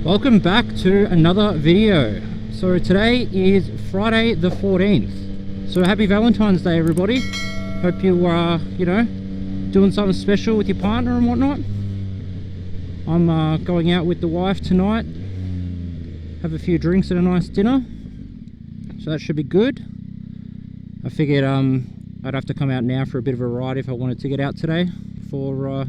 Welcome back to another video. So today is Friday the 14th. So happy Valentine's Day, everybody. Hope you are, doing something special with your partner and whatnot. I'm going out with the wife tonight. Have a few drinks and a nice dinner. So that should be good. I figured I'd have to come out now for a bit of a ride if I wanted to get out today before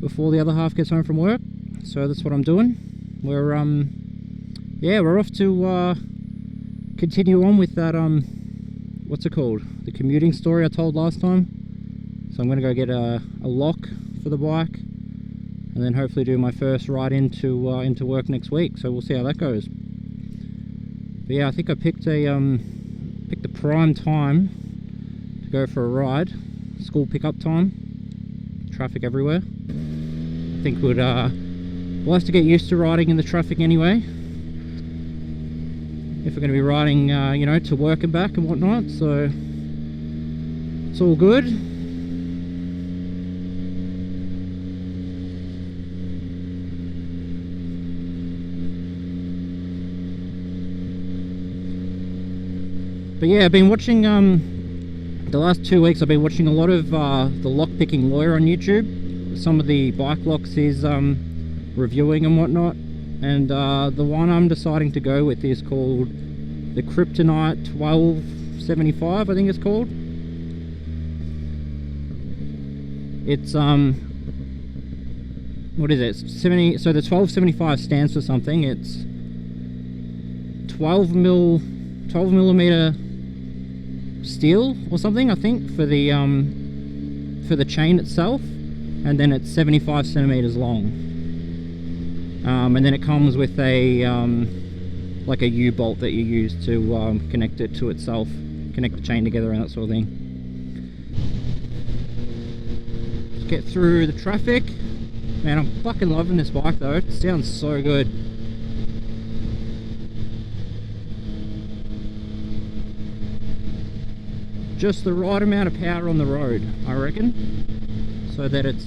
the other half gets home from work. So that's what I'm doing. We're off to continue on with that what's it called, the commuting story I told last time. So I'm going to go get a lock for the bike and then hopefully do my first ride into work next week. So we'll see how that goes. But yeah, I think I picked the prime time to go for a ride. School pickup time. Traffic everywhere. I think we'll have to get used to riding in the traffic anyway, if we're going to be riding, to work and back and whatnot. So it's all good. But yeah, I've been watching the last 2 weeks. I've been watching a lot of the lock-picking lawyer on YouTube. Some of the bike locks he's reviewing and whatnot, and the one I'm deciding to go with is called the Kryptonite 1275, I think it's called. It's what is it, 70? So the 1275 stands for something. It's 12 millimeter steel or something, I think, for the chain itself, and then it's 75 centimeters long. And then it comes with a like a U-bolt that you use to connect it to itself, connect the chain together and that sort of thing. Let's get through the traffic. Man, I'm fucking loving this bike though. It sounds so good. Just the right amount of power on the road, I reckon, so that it's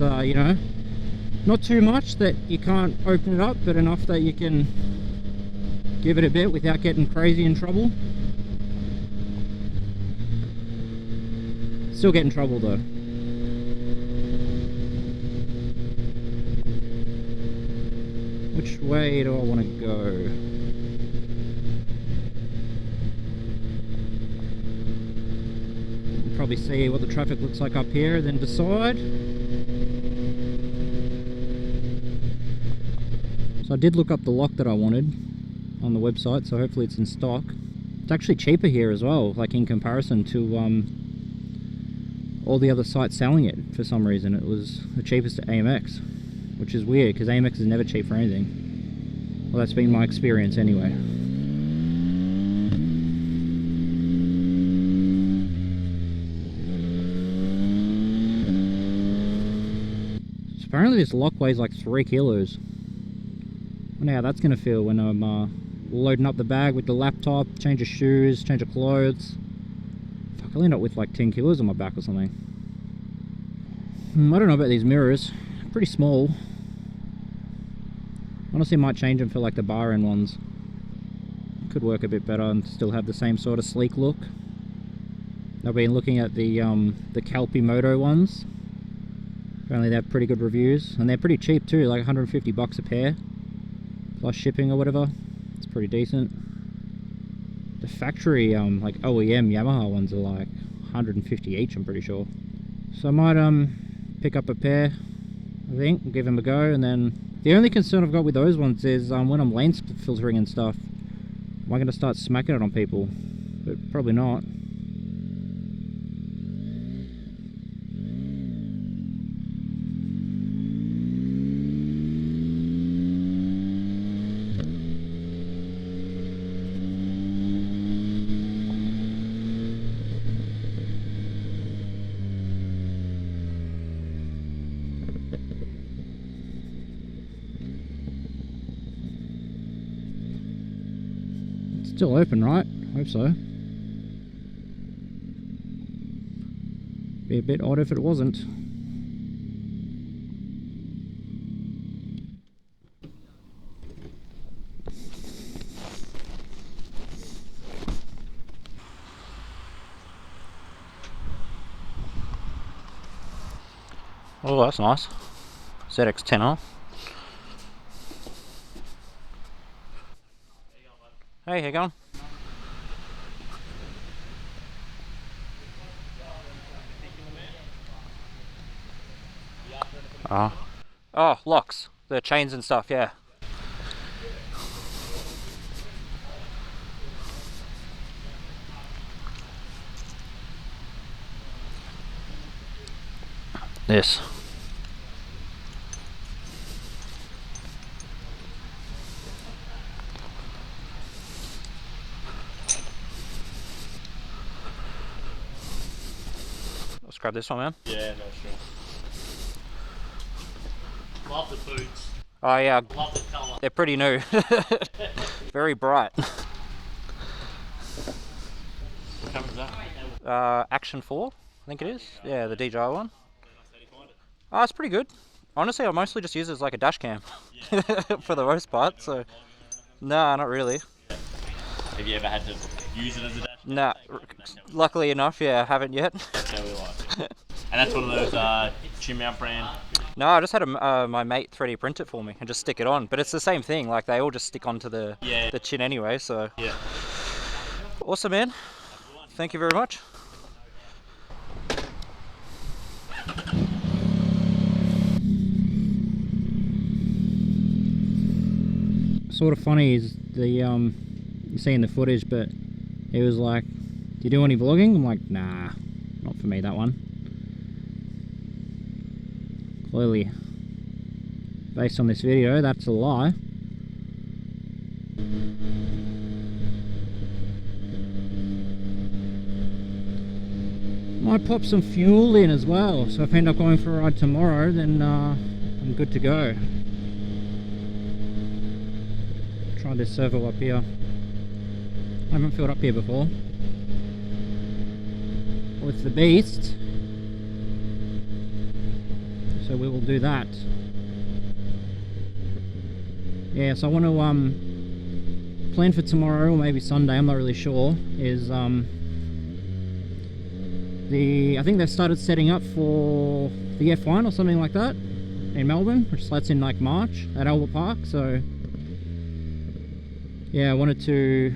not too much that you can't open it up, but enough that you can give it a bit without getting crazy in trouble. Still get in trouble though. Which way do I want to go? You'll probably see what the traffic looks like up here, then decide. So I did look up the lock that I wanted on the website, so hopefully it's in stock. It's actually cheaper here as well, like in comparison to all the other sites selling it. For some reason it was the cheapest at AMX, which is weird because AMX is never cheap for anything. Well, that's been my experience anyway. So apparently this lock weighs like 3 kilos. I wonder how that's going to feel when I'm loading up the bag with the laptop, change of shoes, change of clothes. Fuck, I'll end up with like 10 kilos on my back or something. I don't know about these mirrors. Pretty small. Honestly, might change them for like the bar end ones. Could work a bit better and still have the same sort of sleek look. I've been looking at the Kelpi Moto ones. Apparently they have pretty good reviews, and they're pretty cheap too, like 150 bucks a pair. Plus shipping or whatever. It's pretty decent. The factory like OEM Yamaha ones are like 150 each, I'm pretty sure. So I might pick up a pair, I think, and give them a go. And then the only concern I've got with those ones is when I'm lane filtering and stuff, am I going to start smacking it on people? But probably not. Still open, right? Hope so. Be a bit odd if it wasn't. Oh, that's nice. ZX-10R. Hey, how you going? Oh, locks. The chains and stuff, yeah. This. Let's grab this one, man. Yeah, no, sure. Love the boots. Oh yeah, Love the colour. they're pretty new. Very bright. What camera's that? Action 4, I think it is. Yeah, the DJI one. Oh, it's pretty good. Honestly, I mostly just use it as like a dash cam. Yeah. For the most part, so. Nah, not really. Have you ever had to use it as a dash? Nah, luckily enough, yeah, I haven't yet. That's how we like it. And that's one of those chin mount brand. No, I just had my mate 3D print it for me and just stick it on. But it's the same thing, like they all just stick onto the chin anyway, so. Yeah. Awesome, man. Thank you very much. Sort of funny is the you're seeing the footage, but it was like, do you do any vlogging? I'm like, nah, not for me, that one. Clearly, based on this video, that's a lie. Might pop some fuel in as well, so if I end up going for a ride tomorrow, then I'm good to go. Try this servo up here. I haven't filled up here before. With the beast. So we will do that. Yeah, so I want to plan for tomorrow or maybe Sunday, I'm not really sure, is I think they've started setting up for the F1 or something like that in Melbourne, which starts in like March at Albert Park, so yeah, I wanted to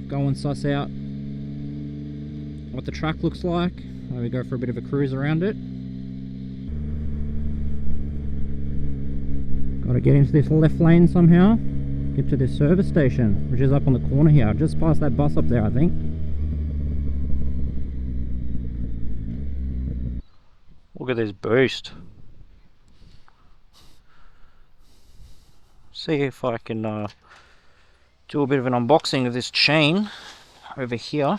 go and suss out what the track looks like. Maybe go for a bit of a cruise around it. Gotta get into this left lane somehow. Get to this service station, which is up on the corner here. Just past that bus up there, I think. Look at this beast. See if I can do a bit of an unboxing of this chain over here.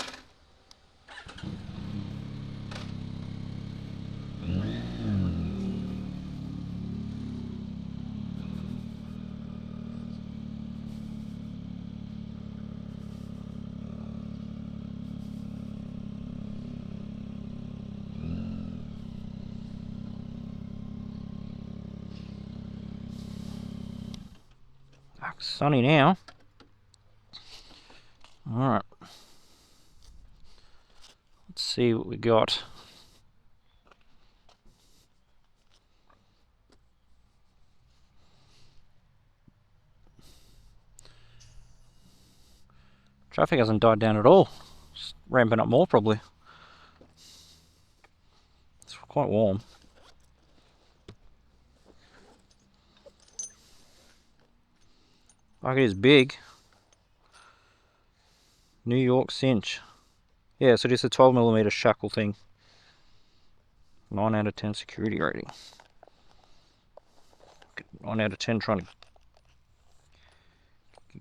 Sunny now. Alright. Let's see what we got. Traffic hasn't died down at all. It's ramping up more probably. It's quite warm. Like it is big. New York cinch. Yeah, so just a 12mm shackle thing. 9 out of 10 security rating. 9 out of 10 trying to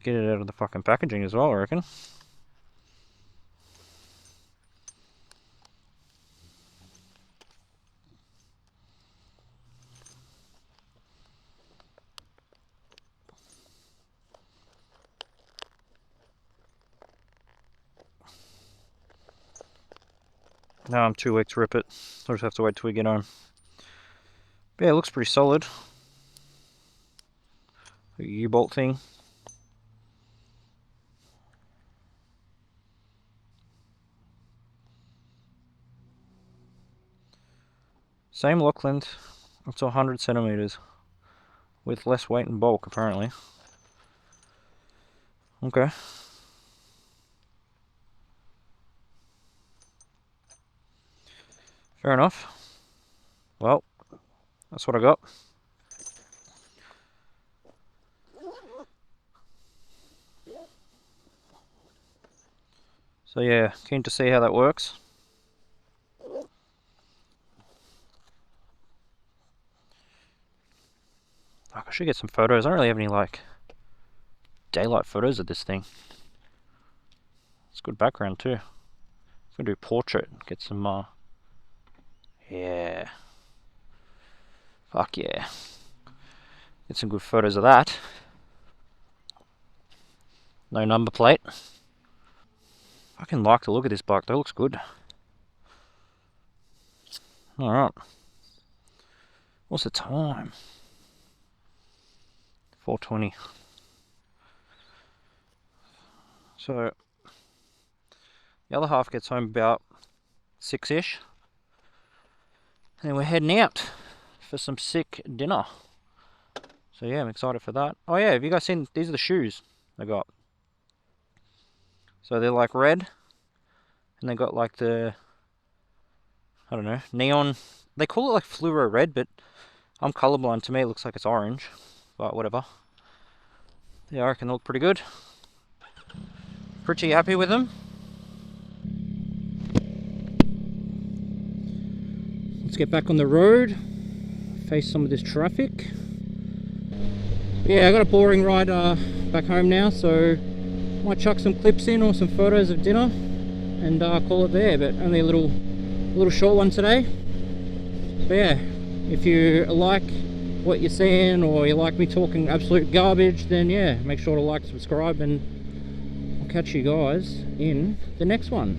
get it out of the fucking packaging as well, I reckon. No, I'm too weak to rip it. I'll just have to wait till we get home. But yeah, it looks pretty solid. The U-bolt thing. Same lock length up to 100 centimeters with less weight and bulk apparently. Okay. Fair enough. Well, that's what I got. So yeah, keen to see how that works. I should get some photos. I don't really have any like daylight photos of this thing. It's good background too. I'm gonna do portrait, get some yeah. Fuck yeah. Get some good photos of that. No number plate. I fucking like the look of this bike though, looks good. Alright. What's the time? 4:20. So the other half gets home about 6-ish. And we're heading out for some sick dinner. So yeah, I'm excited for that. Oh yeah, have you guys seen, these are the shoes I got. So they're like red, and they got like the, I don't know, neon, they call it like fluoro red, but I'm colorblind, to me it looks like it's orange, but whatever. Yeah, I reckon they look pretty good. Pretty happy with them. Let's get back on the road, face some of this traffic. Yeah, I got a boring ride back home now, so might chuck some clips in or some photos of dinner and call it there, but only a little short one today. But yeah, if you like what you're seeing or you like me talking absolute garbage, then yeah, make sure to like, subscribe, and I'll catch you guys in the next one.